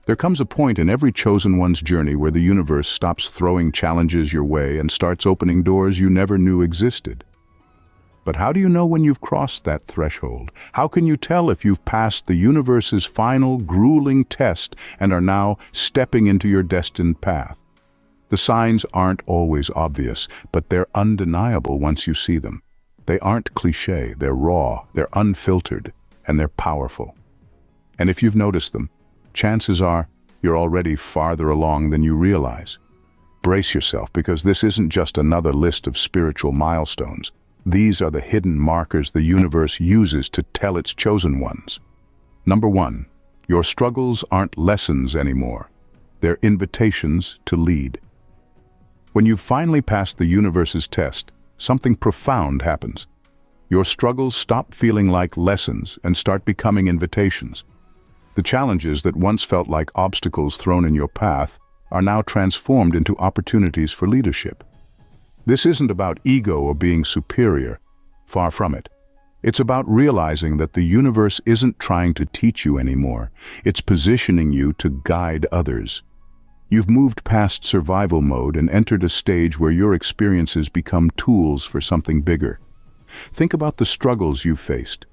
There comes a point in every chosen one's journey where the universe stops throwing challenges your way and starts opening doors you never knew existed. But how do you know when you've crossed that threshold? How can you tell if you've passed the universe's final, grueling test and are now stepping into your destined path? The signs aren't always obvious, but they're undeniable once you see them. They aren't cliché, they're raw, they're unfiltered, and they're powerful. And if you've noticed them, chances are you're already farther along than you realize. Brace yourself, because this isn't just another list of spiritual milestones. These are the hidden markers the universe uses to tell its chosen ones. Number 1, your struggles aren't lessons anymore. They're invitations to lead. When you've finally passed the universe's test, something profound happens. Your struggles stop feeling like lessons and start becoming invitations. The challenges that once felt like obstacles thrown in your path are now transformed into opportunities for leadership. This isn't about ego or being superior. Far from it. It's about realizing that the universe isn't trying to teach you anymore. It's positioning you to guide others. You've moved past survival mode and entered a stage where your experiences become tools for something bigger. Think about the struggles you've faced.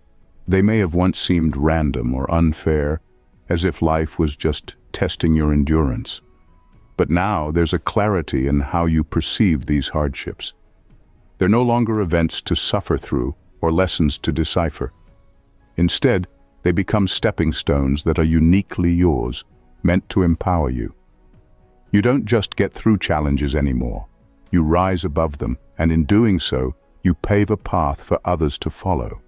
They may have once seemed random or unfair, as if life was just testing your endurance. But now there's a clarity in how you perceive these hardships. They're no longer events to suffer through or lessons to decipher. Instead, they become stepping stones that are uniquely yours, meant to empower you. You don't just get through challenges anymore. You rise above them, and in doing so, you pave a path for others to follow.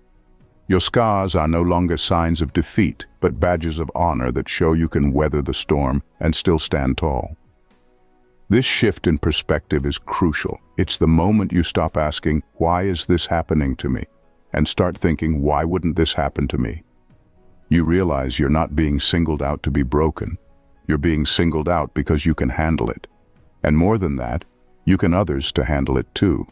Your scars are no longer signs of defeat, but badges of honor that show you can weather the storm and still stand tall. This shift in perspective is crucial. It's the moment you stop asking, "Why is this happening to me?" and start thinking, "Why wouldn't this happen to me?" You realize you're not being singled out to be broken. You're being singled out because you can handle it. And more than that, you can others to handle it too.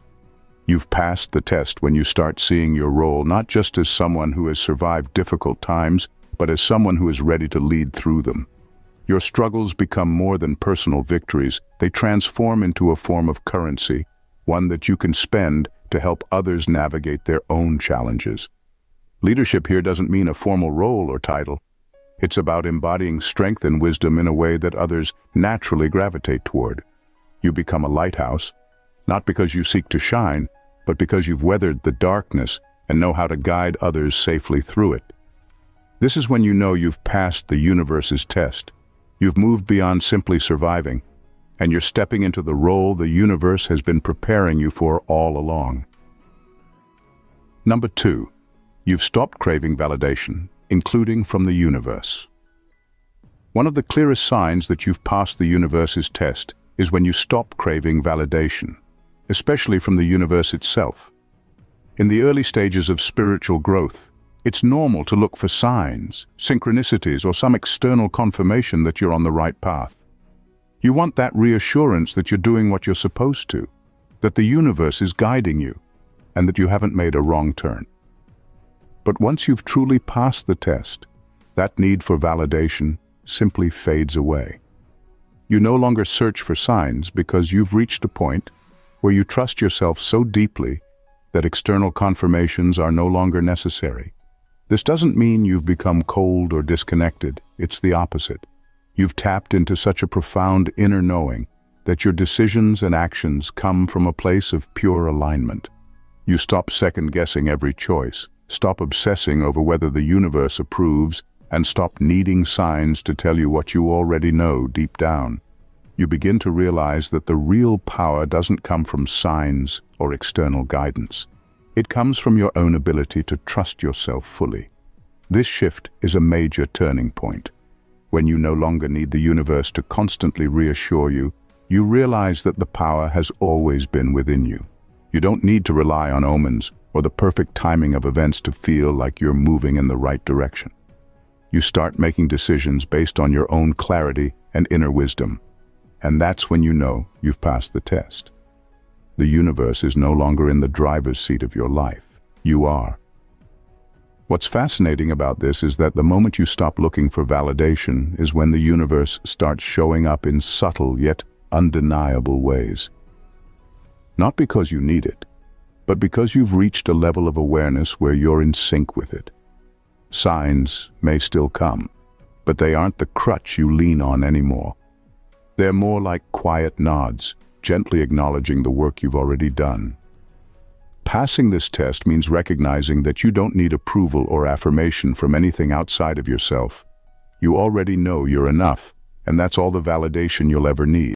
You've passed the test when you start seeing your role not just as someone who has survived difficult times, but as someone who is ready to lead through them. Your struggles become more than personal victories. They transform into a form of currency, one that you can spend to help others navigate their own challenges. Leadership here doesn't mean a formal role or title. It's about embodying strength and wisdom in a way that others naturally gravitate toward. You become a lighthouse, not because you seek to shine, but because you've weathered the darkness and know how to guide others safely through it. This is when you know you've passed the universe's test. You've moved beyond simply surviving, and you're stepping into the role the universe has been preparing you for all along. Number 2, you've stopped craving validation, including from the universe. One of the clearest signs that you've passed the universe's test is when you stop craving validation, especially from the universe itself. In the early stages of spiritual growth, it's normal to look for signs, synchronicities, or some external confirmation that you're on the right path. You want that reassurance that you're doing what you're supposed to, that the universe is guiding you, and that you haven't made a wrong turn. But once you've truly passed the test, that need for validation simply fades away. You no longer search for signs because you've reached a point where you trust yourself so deeply that external confirmations are no longer necessary. This doesn't mean you've become cold or disconnected. It's the opposite. You've tapped into such a profound inner knowing that your decisions and actions come from a place of pure alignment. You stop second-guessing every choice, stop obsessing over whether the universe approves, and stop needing signs to tell you what you already know deep down. You begin to realize that the real power doesn't come from signs or external guidance. It comes from your own ability to trust yourself fully. This shift is a major turning point. When you no longer need the universe to constantly reassure you, you realize that the power has always been within you. You don't need to rely on omens or the perfect timing of events to feel like you're moving in the right direction. You start making decisions based on your own clarity and inner wisdom, and that's when you know you've passed the test. The universe is no longer in the driver's seat of your life. You are. What's fascinating about this is that the moment you stop looking for validation is when the universe starts showing up in subtle yet undeniable ways. Not because you need it, but because you've reached a level of awareness where you're in sync with it. Signs may still come, but they aren't the crutch you lean on anymore. They're more like quiet nods, gently acknowledging the work you've already done. Passing this test means recognizing that you don't need approval or affirmation from anything outside of yourself. You already know you're enough, and that's all the validation you'll ever need.